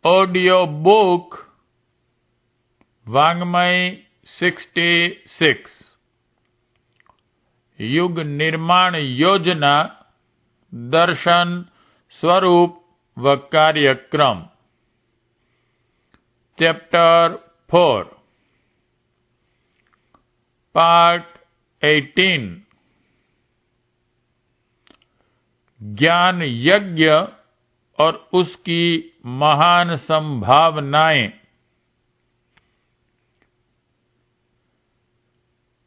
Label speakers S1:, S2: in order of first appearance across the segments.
S1: Audio book वाङ्मय 66 युग निर्माण योजना दर्शन स्वरूप व कार्यक्रम चैप्टर 4 पार्ट 18 ज्ञान यज्ञ और उसकी महान संभावनाएं।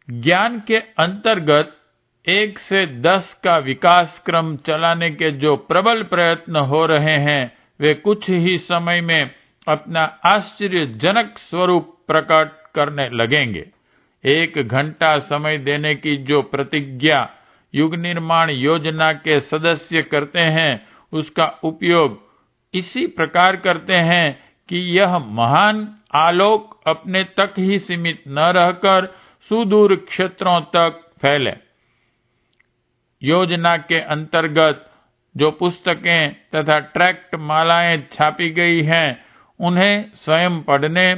S1: ज्ञान के अंतर्गत 1 से 10 का विकास क्रम चलाने के जो प्रबल प्रयत्न हो रहे हैं वे कुछ ही समय में अपना आश्चर्यजनक स्वरूप प्रकट करने लगेंगे। 1 घंटा समय देने की जो प्रतिज्ञा युग निर्माण योजना के सदस्य करते हैं उसका उपयोग इसी प्रकार करते हैं कि यह महान आलोक अपने तक ही सीमित न रहकर सुदूर क्षेत्रों तक फैले। योजना के अंतर्गत जो पुस्तकें तथा ट्रैक्ट मालाएं छापी गई हैं उन्हें स्वयं पढ़ने,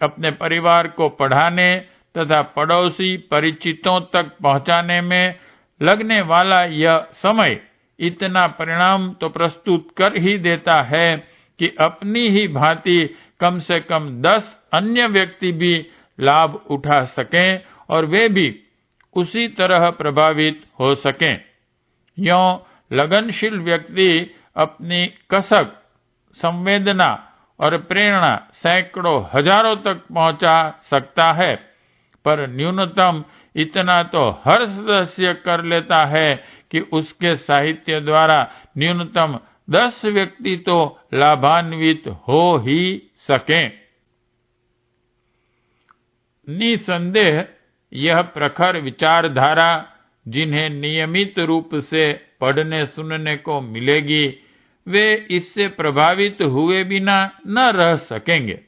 S1: अपने परिवार को पढ़ाने तथा पड़ोसी परिचितों तक पहुंचाने में लगने वाला यह समय इतना परिणाम तो प्रस्तुत कर ही देता है कि अपनी ही भांति कम से कम 10 अन्य व्यक्ति भी लाभ उठा सकें और वे भी उसी तरह प्रभावित हो सकें। यों लगनशील व्यक्ति अपनी कसक, संवेदना और प्रेरणा सैकड़ों हजारों तक पहुंचा सकता है, पर न्यूनतम इतना तो हर सदस्य कर लेता है कि उसके साहित्य द्वारा न्यूनतम 10 व्यक्ति तो लाभान्वित हो ही सकें। निसंदेह यह प्रखर विचारधारा जिन्हें नियमित रूप से पढ़ने सुनने को मिलेगी वे इससे प्रभावित हुए बिना न रह सकेंगे।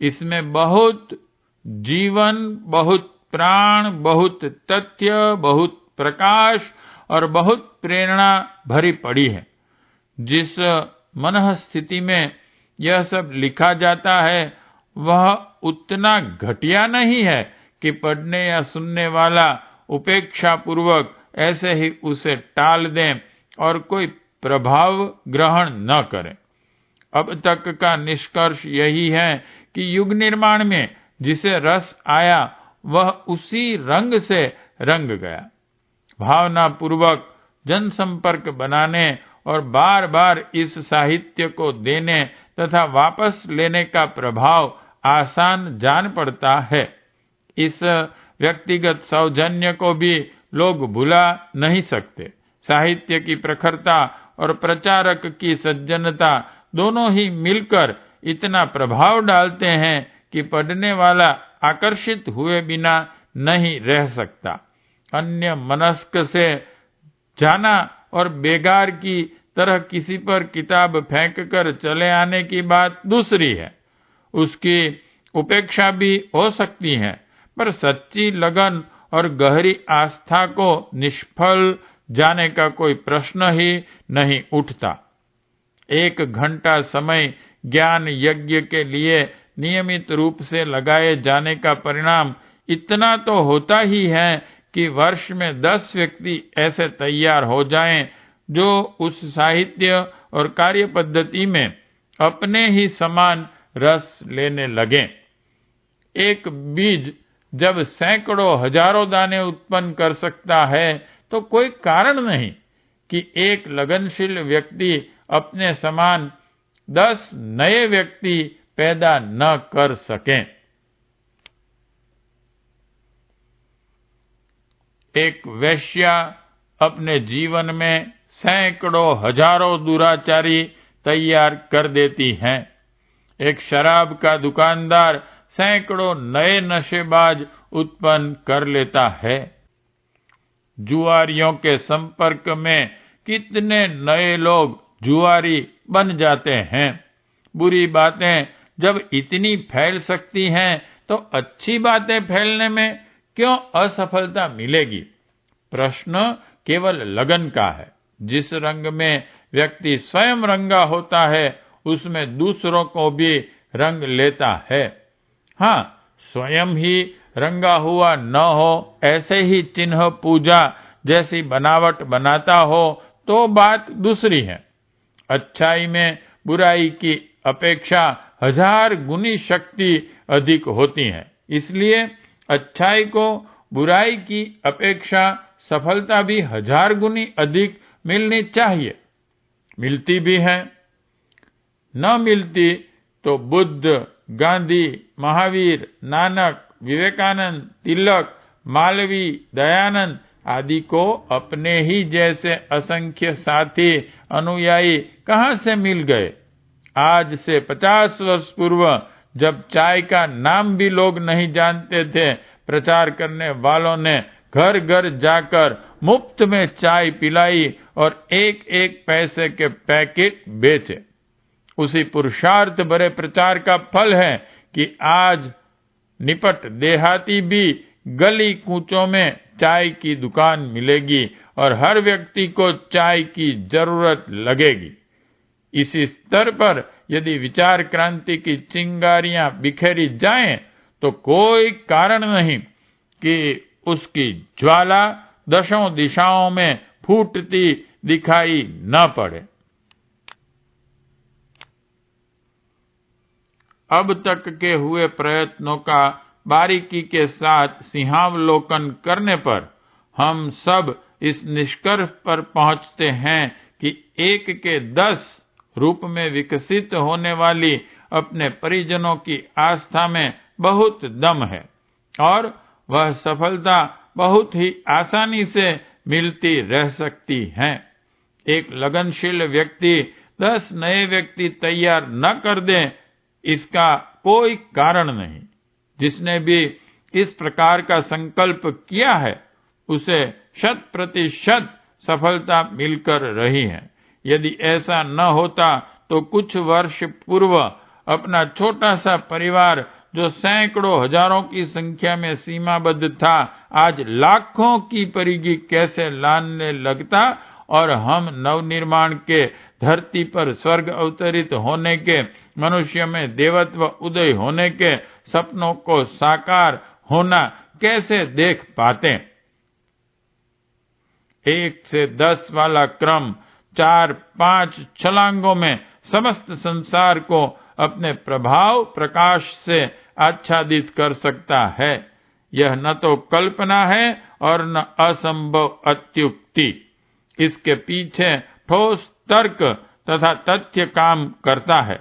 S1: इसमें बहुत जीवन, बहुत प्राण, बहुत तथ्य, बहुत प्रकाश और बहुत प्रेरणा भरी पड़ी है। जिस मनः स्थिति में यह सब लिखा जाता है वह उतना घटिया नहीं है कि पढ़ने या सुनने वाला उपेक्षा पूर्वक ऐसे ही उसे टाल दें और कोई प्रभाव ग्रहण न करें। अब तक का निष्कर्ष यही है कि युग निर्माण में जिसे रस आया वह उसी रंग से रंग गया। भावना पूर्वक जनसंपर्क बनाने और बार बार इस साहित्य को देने तथा वापस लेने का प्रभाव आसान जान पड़ता है। इस व्यक्तिगत सौजन्य को भी लोग भुला नहीं सकते। साहित्य की प्रखरता और प्रचारक की सज्जनता दोनों ही मिलकर इतना प्रभाव डालते हैं कि पढ़ने वाला आकर्षित हुए बिना नहीं रह सकता। अन्य मनस्क से जाना और बेगार की तरह किसी पर किताब फेंक कर चले आने की बात दूसरी है। उसकी उपेक्षा भी हो सकती है, पर सच्ची लगन और गहरी आस्था को निष्फल जाने का कोई प्रश्न ही नहीं उठता। 1 घंटा समय ज्ञान यज्ञ के लिए नियमित रूप से लगाए जाने का परिणाम इतना तो होता ही है कि वर्ष में 10 व्यक्ति ऐसे तैयार हो जाएं जो उस साहित्य और कार्य पद्धति में अपने ही समान रस लेने लगें। एक बीज जब सैकड़ों हजारों दाने उत्पन्न कर सकता है तो कोई कारण नहीं कि एक लगनशील व्यक्ति अपने समान 10 नए व्यक्ति पैदा न कर सकें। एक वेश्या अपने जीवन में सैकड़ों हजारों दुराचारी तैयार कर देती हैं। एक शराब का दुकानदार सैकड़ों नए नशेबाज उत्पन्न कर लेता है। जुआरियों के संपर्क में कितने नए लोग जुआरी बन जाते हैं। बुरी बातें जब इतनी फैल सकती हैं तो अच्छी बातें फैलने में क्यों असफलता मिलेगी? प्रश्न केवल लगन का है। जिस रंग में व्यक्ति स्वयं रंगा होता है उसमें दूसरों को भी रंग लेता है। हाँ, स्वयं ही रंगा हुआ न हो, ऐसे ही चिन्ह पूजा जैसी बनावट बनाता हो तो बात दूसरी है। अच्छाई में बुराई की अपेक्षा 1000 गुनी शक्ति अधिक होती है, इसलिए अच्छाई को बुराई की अपेक्षा सफलता भी 1000 गुनी अधिक मिलनी चाहिए। मिलती भी है। न मिलती तो बुद्ध, गांधी, महावीर, नानक, विवेकानंद, तिलक, मालवी, दयानंद आदि को अपने ही जैसे असंख्य साथी अनुयायी कहाँ से मिल गए। आज से 50 वर्ष पूर्व जब चाय का नाम भी लोग नहीं जानते थे, प्रचार करने वालों ने घर घर जाकर मुफ्त में चाय पिलाई और एक एक पैसे के पैकेट बेचे। उसी पुरुषार्थ भरे प्रचार का फल है कि आज निपट देहाती भी गली कूचों में चाय की दुकान मिलेगी और हर व्यक्ति को चाय की जरूरत लगेगी। इसी स्तर पर यदि विचार क्रांति की चिंगारियां बिखेरी जाएं, तो कोई कारण नहीं कि उसकी ज्वाला दशों दिशाओं में फूटती दिखाई न पड़े। अब तक के हुए प्रयत्नों का बारीकी के साथ सिंहावलोकन करने पर हम सब इस निष्कर्ष पर पहुंचते हैं कि 1 के 10 रूप में विकसित होने वाली अपने परिजनों की आस्था में बहुत दम है और वह सफलता बहुत ही आसानी से मिलती रह सकती है। एक लगनशील व्यक्ति 10 नए व्यक्ति तैयार न कर दे, इसका कोई कारण नहीं। जिसने भी इस प्रकार का संकल्प किया है, उसे 100% सफलता मिलकर रही है। यदि ऐसा न होता तो कुछ वर्ष पूर्व अपना छोटा सा परिवार जो सैकड़ों हजारों की संख्या में सीमाबद्ध था, आज लाखों की परिधि कैसे लाने लगता और हम नवनिर्माण के धरती पर स्वर्ग अवतरित होने के, मनुष्य में देवत्व उदय होने के सपनों को साकार होना कैसे देख पाते। 1 से 10 वाला क्रम 4-5 छलांगों में समस्त संसार को अपने प्रभाव प्रकाश से आच्छादित कर सकता है। यह न तो कल्पना है और न असंभव अत्युक्ति। इसके पीछे ठोस तर्क तथा तथ्य काम करता है।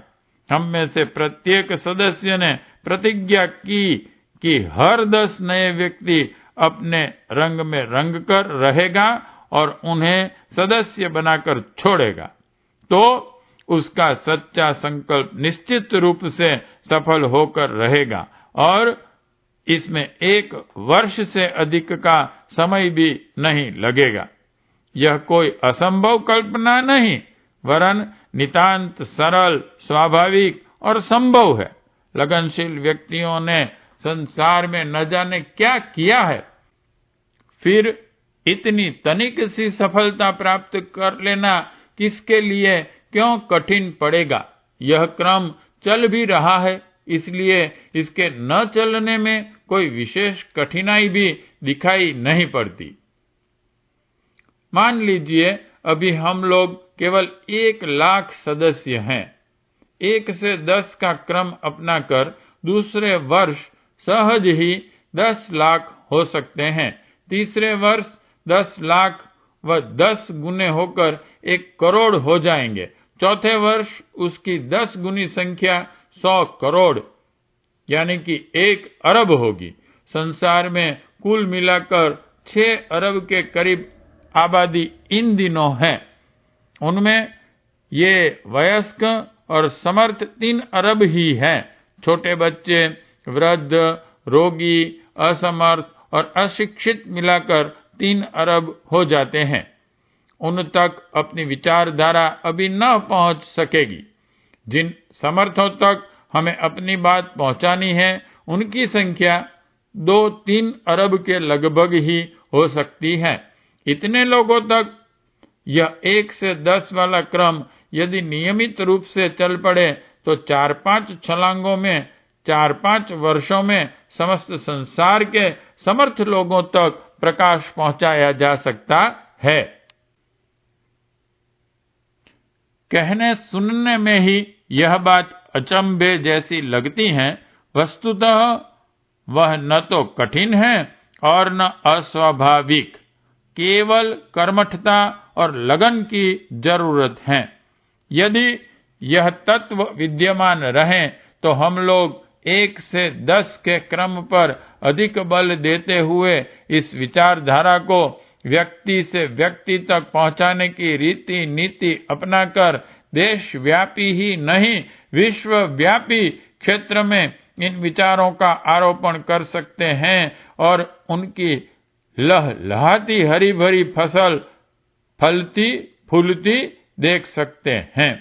S1: हम में से प्रत्येक सदस्य ने प्रतिज्ञा की कि हर 10 नए व्यक्ति अपने रंग में रंग कर रहेगा और उन्हें सदस्य बनाकर छोड़ेगा, तो उसका सच्चा संकल्प निश्चित रूप से सफल होकर रहेगा और इसमें 1 वर्ष से अधिक का समय भी नहीं लगेगा। यह कोई असंभव कल्पना नहीं, वरन नितांत सरल, स्वाभाविक और संभव है। लगनशील व्यक्तियों ने संसार में न जाने क्या किया है, फिर इतनी तनिक सी सफलता प्राप्त कर लेना किसके लिए क्यों कठिन पड़ेगा। यह क्रम चल भी रहा है, इसलिए इसके न चलने में कोई विशेष कठिनाई भी दिखाई नहीं पड़ती। मान लीजिए अभी हम लोग केवल 1 लाख सदस्य हैं। 1 से 10 का क्रम अपनाकर दूसरे वर्ष सहज ही 10 लाख हो सकते हैं। तीसरे वर्ष 10 लाख व 10 गुने होकर 1 करोड़ हो जाएंगे। चौथे वर्ष उसकी 10 गुनी संख्या 100 करोड़ यानी कि 1 अरब होगी। संसार में कुल मिलाकर 6 अरब के करीब आबादी इन दिनों है। उनमें ये वयस्क और समर्थ 3 अरब ही हैं। छोटे बच्चे, वृद्ध, रोगी, असमर्थ और अशिक्षित मिलाकर 3 अरब हो जाते हैं। उन तक अपनी विचारधारा अभी न पहुंच सकेगी। जिन समर्थों तक हमें अपनी बात पहुंचानी है, उनकी संख्या 2-3 अरब के लगभग ही हो सकती है। इतने लोगों तक यह 1 से 10 वाला क्रम यदि नियमित रूप से चल पड़े तो 4-5 छलांगों में 4-5 वर्षों में समस्त संसार के समर्थ लोगों तक प्रकाश पहुंचाया जा सकता है। कहने सुनने में ही यह बात अचंभे जैसी लगती है, वस्तुतः वह न तो कठिन है और न अस्वाभाविक। केवल कर्मठता और लगन की जरूरत है। यदि यह तत्व विद्यमान रहे तो हम लोग 1 से 10 के क्रम पर अधिक बल देते हुए इस विचारधारा को व्यक्ति से व्यक्ति तक पहुंचाने की रीति नीति अपनाकर देशव्यापी ही नहीं विश्वव्यापी क्षेत्र में इन विचारों का आरोपण कर सकते हैं और उनकी लहलहाती हरी भरी फसल फलती फूलती देख सकते हैं।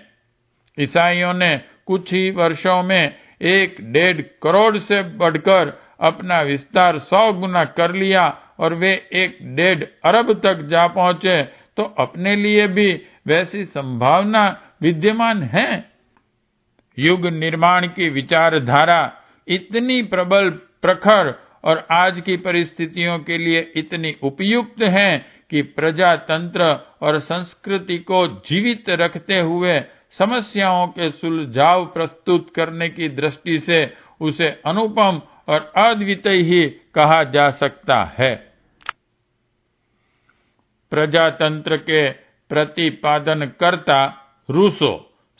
S1: ईसाइयों ने कुछ ही वर्षों में 1-1.5 करोड़ से बढ़कर अपना विस्तार 100 गुना कर लिया और वे 1-1.5 अरब तक जा पहुंचे, तो अपने लिए भी वैसी संभावना विद्यमान है। युग निर्माण की विचारधारा इतनी प्रबल प्रखर और आज की परिस्थितियों के लिए इतनी उपयुक्त है कि प्रजातंत्र और संस्कृति को जीवित रखते हुए समस्याओं के सुलझाव प्रस्तुत करने की दृष्टि से उसे अनुपम और अद्वितीय ही कहा जा सकता है। प्रजातंत्र के प्रतिपादनकर्ता रूसो,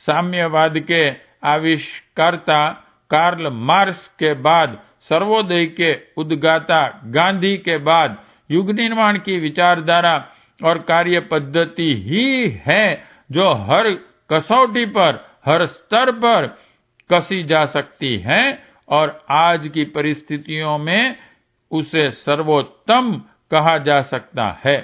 S1: साम्यवाद के आविष्कर्ता कार्ल मार्क्स के बाद, सर्वोदय के उद्गाता गांधी के बाद युग निर्माण की विचारधारा और कार्य पद्धति ही है जो हर कसौटी पर हर स्तर पर कसी जा सकती है और आज की परिस्थितियों में उसे सर्वोत्तम कहा जा सकता है।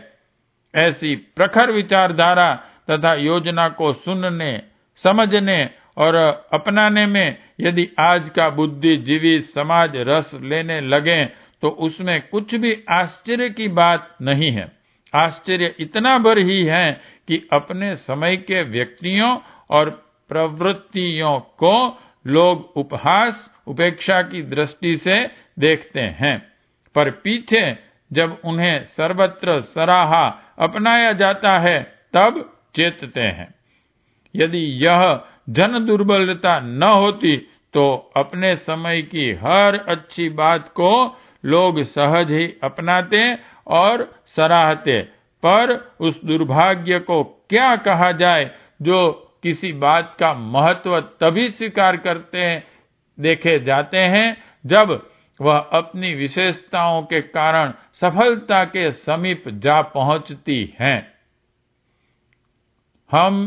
S1: ऐसी प्रखर विचारधारा तथा योजना को सुनने, समझने और अपनाने में यदि आज का बुद्धिजीवी समाज रस लेने लगे तो उसमें कुछ भी आश्चर्य की बात नहीं है। आश्चर्य इतना भर ही है कि अपने समय के व्यक्तियों और प्रवृत्तियों को लोग उपहास उपेक्षा की दृष्टि से देखते हैं, पर पीछे जब उन्हें सर्वत्र सराहा अपनाया जाता है तब चेतते हैं। यदि यह जन दुर्बलता न होती तो अपने समय की हर अच्छी बात को लोग सहज ही अपनाते और सराहते, पर उस दुर्भाग्य को क्या कहा जाए जो किसी बात का महत्व तभी स्वीकार करते देखे जाते हैं जब वह अपनी विशेषताओं के कारण सफलता के समीप जा पहुंचती हैं। हम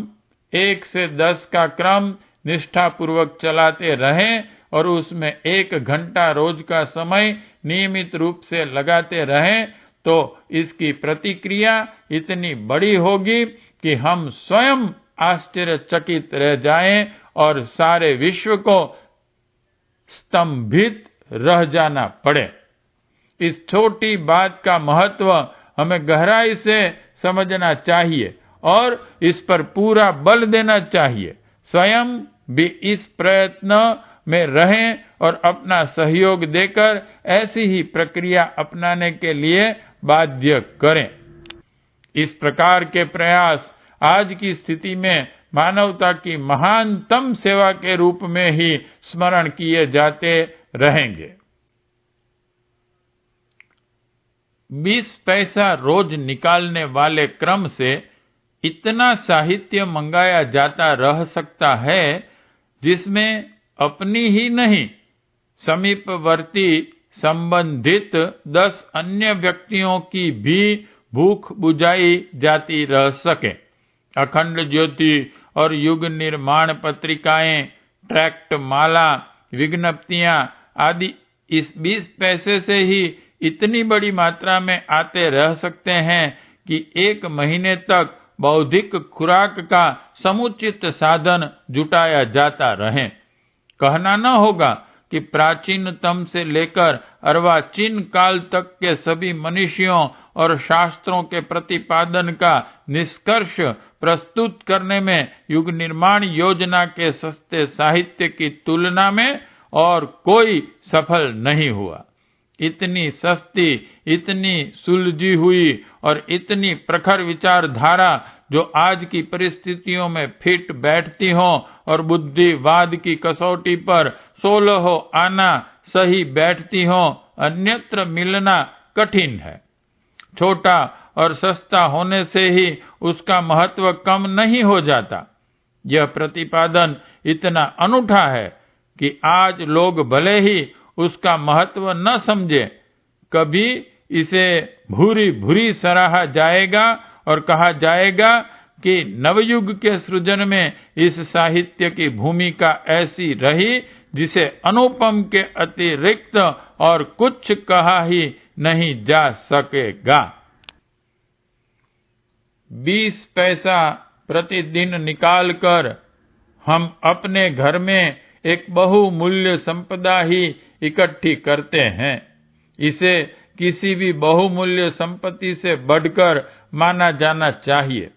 S1: 1 से 10 का क्रम निष्ठापूर्वक चलाते रहें और उसमें 1 घंटा रोज का समय नियमित रूप से लगाते रहें तो इसकी प्रतिक्रिया इतनी बड़ी होगी कि हम स्वयं आश्चर्यचकित रह जाएं और सारे विश्व को स्तंभित रह जाना पड़े। इस छोटी बात का महत्व हमें गहराई से समझना चाहिए और इस पर पूरा बल देना चाहिए। स्वयं भी इस प्रयत्न में रहें और अपना सहयोग देकर ऐसी ही प्रक्रिया अपनाने के लिए बाध्य करें। इस प्रकार के प्रयास आज की स्थिति में मानवता की महानतम सेवा के रूप में ही स्मरण किए जाते रहेंगे। 20 पैसा रोज निकालने वाले क्रम से इतना साहित्य मंगाया जाता रह सकता है जिसमें अपनी ही नहीं समीपवर्ती संबंधित 10 अन्य व्यक्तियों की भी भूख बुझाई जाती रह सके। अखंड ज्योति और युग निर्माण पत्रिकाएं, ट्रैक्ट माला, विज्ञप्तियां आदि इस 20 पैसे से ही इतनी बड़ी मात्रा में आते रह सकते हैं कि 1 महीने तक बौद्धिक खुराक का समुचित साधन जुटाया जाता रहे। कहना न होगा कि प्राचीनतम से लेकर अर्वाचीन काल तक के सभी मनीषियों और शास्त्रों के प्रतिपादन का निष्कर्ष प्रस्तुत करने में युग निर्माण योजना के सस्ते साहित्य की तुलना में और कोई सफल नहीं हुआ। इतनी सस्ती, इतनी सुलझी हुई और इतनी प्रखर विचारधारा जो आज की परिस्थितियों में फिट बैठती हो और बुद्धिवाद की कसौटी पर 16 आना सही बैठती हो, अन्यत्र मिलना कठिन है। छोटा और सस्ता होने से ही उसका महत्व कम नहीं हो जाता। यह प्रतिपादन इतना अनूठा है कि आज लोग भले ही उसका महत्व न समझे, कभी इसे भूरी भूरी सराहा जाएगा और कहा जाएगा कि नवयुग के सृजन में इस साहित्य की भूमिका ऐसी रही जिसे अनुपम के अतिरिक्त और कुछ कहा ही नहीं जा सकेगा। 20 पैसा प्रतिदिन निकालकर हम अपने घर में एक बहुमूल्य संपदा ही इकट्ठी करते हैं। इसे किसी भी बहुमूल्य संपत्ति से बढ़कर माना जाना चाहिए।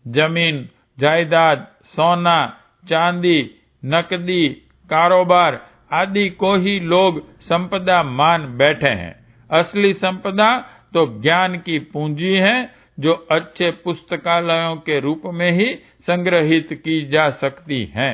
S1: जमीन, जायदाद, सोना, चांदी, नकदी, कारोबार आदि को ही लोग संपदा मान बैठे हैं। असली संपदा तो ज्ञान की पूंजी है जो अच्छे पुस्तकालयों के रूप में ही संग्रहित की जा सकती हैं।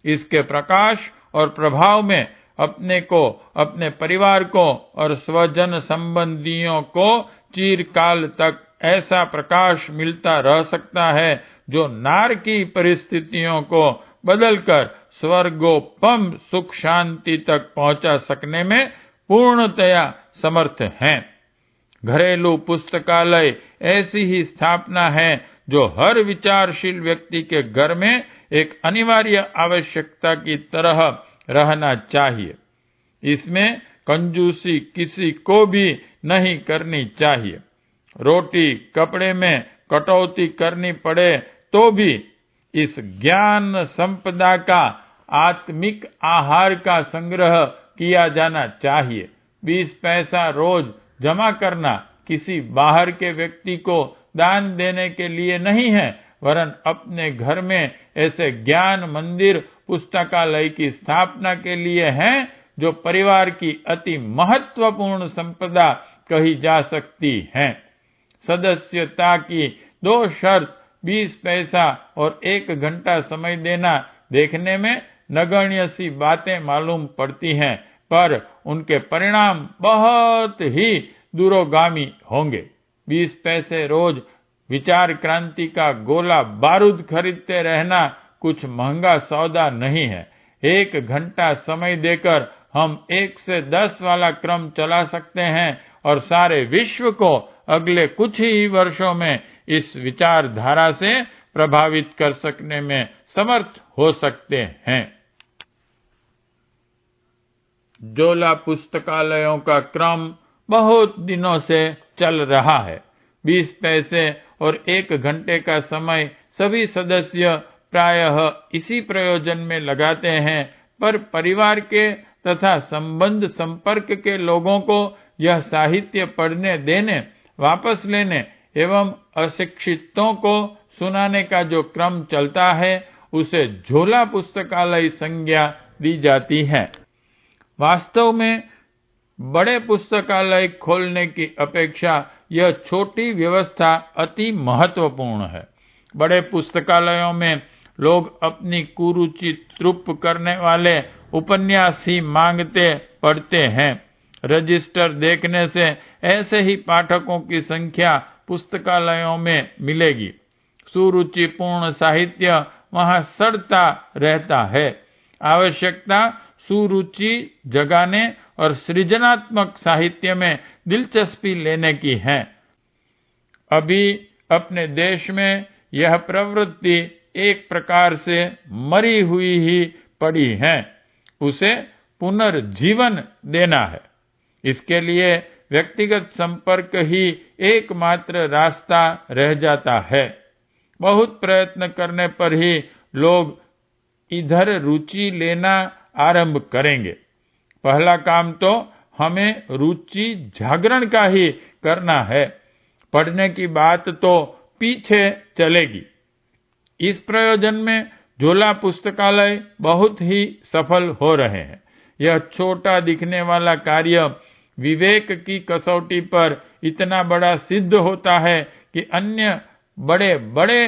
S1: इसके प्रकाश और प्रभाव में अपने को, अपने परिवार को और स्वजन संबंधियों को चिरकाल तक ऐसा प्रकाश मिलता रह सकता है जो नार की परिस्थितियों को बदलकर स्वर्गोपम सुख शांति तक पहुंचा सकने में पूर्णतया समर्थ हैं। घरेलू पुस्तकालय ऐसी ही स्थापना है जो हर विचारशील व्यक्ति के घर में एक अनिवार्य आवश्यकता की तरह रहना चाहिए। इसमें कंजूसी किसी को भी नहीं करनी चाहिए। रोटी कपड़े में कटौती करनी पड़े तो भी इस ज्ञान संपदा का आत्मिक आहार का संग्रह किया जाना चाहिए। 20 पैसा रोज जमा करना किसी बाहर के व्यक्ति को दान देने के लिए नहीं है, वरन अपने घर में ऐसे ज्ञान मंदिर पुस्तकालय की स्थापना के लिए है जो परिवार की अति महत्वपूर्ण संपदा कही जा सकती है। सदस्यता की 2 शर्त 20 पैसा और 1 घंटा समय देना देखने में नगण्य सी बातें मालूम पड़ती हैं, पर उनके परिणाम बहुत ही दूरगामी होंगे। 20 पैसे रोज विचार क्रांति का गोला बारूद खरीदते रहना कुछ महंगा सौदा नहीं है। 1 घंटा समय देकर हम 1 से 10 वाला क्रम चला सकते हैं और सारे विश्व को अगले कुछ ही वर्षों में इस विचारधारा से प्रभावित कर सकने में समर्थ हो सकते हैं। जोला पुस्तकालयों का क्रम बहुत दिनों से चल रहा है। 20 पैसे और 1 घंटे का समय सभी सदस्य प्रायः इसी प्रयोजन में लगाते हैं, पर परिवार के तथा संबंध संपर्क के लोगों को यह साहित्य पढ़ने देने, वापस लेने एवं अशिक्षितों को सुनाने का जो क्रम चलता है उसे झोला पुस्तकालय संज्ञा दी जाती है। वास्तव में बड़े पुस्तकालय खोलने की अपेक्षा यह छोटी व्यवस्था अति महत्वपूर्ण है। बड़े पुस्तकालयों में लोग अपनी कुरुचि तृप्त करने वाले उपन्यास ही मांगते पढ़ते हैं। रजिस्टर देखने से ऐसे ही पाठकों की संख्या पुस्तकालयों में मिलेगी। सुरुचिपूर्ण साहित्य वहां सड़ता रहता है। आवश्यकता सुरुचि जगाने और सृजनात्मक साहित्य में दिलचस्पी लेने की है। अभी अपने देश में यह प्रवृत्ति एक प्रकार से मरी हुई ही पड़ी है, उसे पुनर्जीवन देना है। इसके लिए व्यक्तिगत संपर्क ही एकमात्र रास्ता रह जाता है। बहुत प्रयत्न करने पर ही लोग इधर रुचि लेना आरंभ करेंगे। पहला काम तो हमें रुचि जागरण का ही करना है। पढ़ने की बात तो पीछे चलेगी। इस प्रयोजन में झोला पुस्तकालय बहुत ही सफल हो रहे हैं। यह छोटा दिखने वाला कार्य विवेक की कसौटी पर इतना बड़ा सिद्ध होता है कि अन्य बड़े बड़े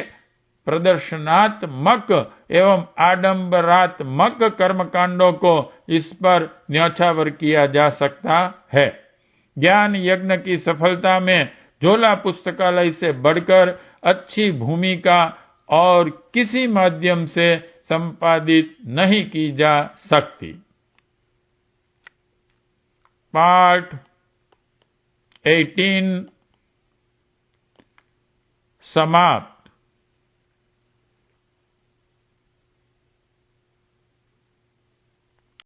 S1: प्रदर्शनात्मक एवं आडंबरात्मक कर्मकांडों को इस पर न्यौछावर किया जा सकता है। ज्ञान यज्ञ की सफलता में झोला पुस्तकालय से बढ़कर अच्छी भूमिका और किसी माध्यम से संपादित नहीं की जा सकती। पाठ 18 समाप्त।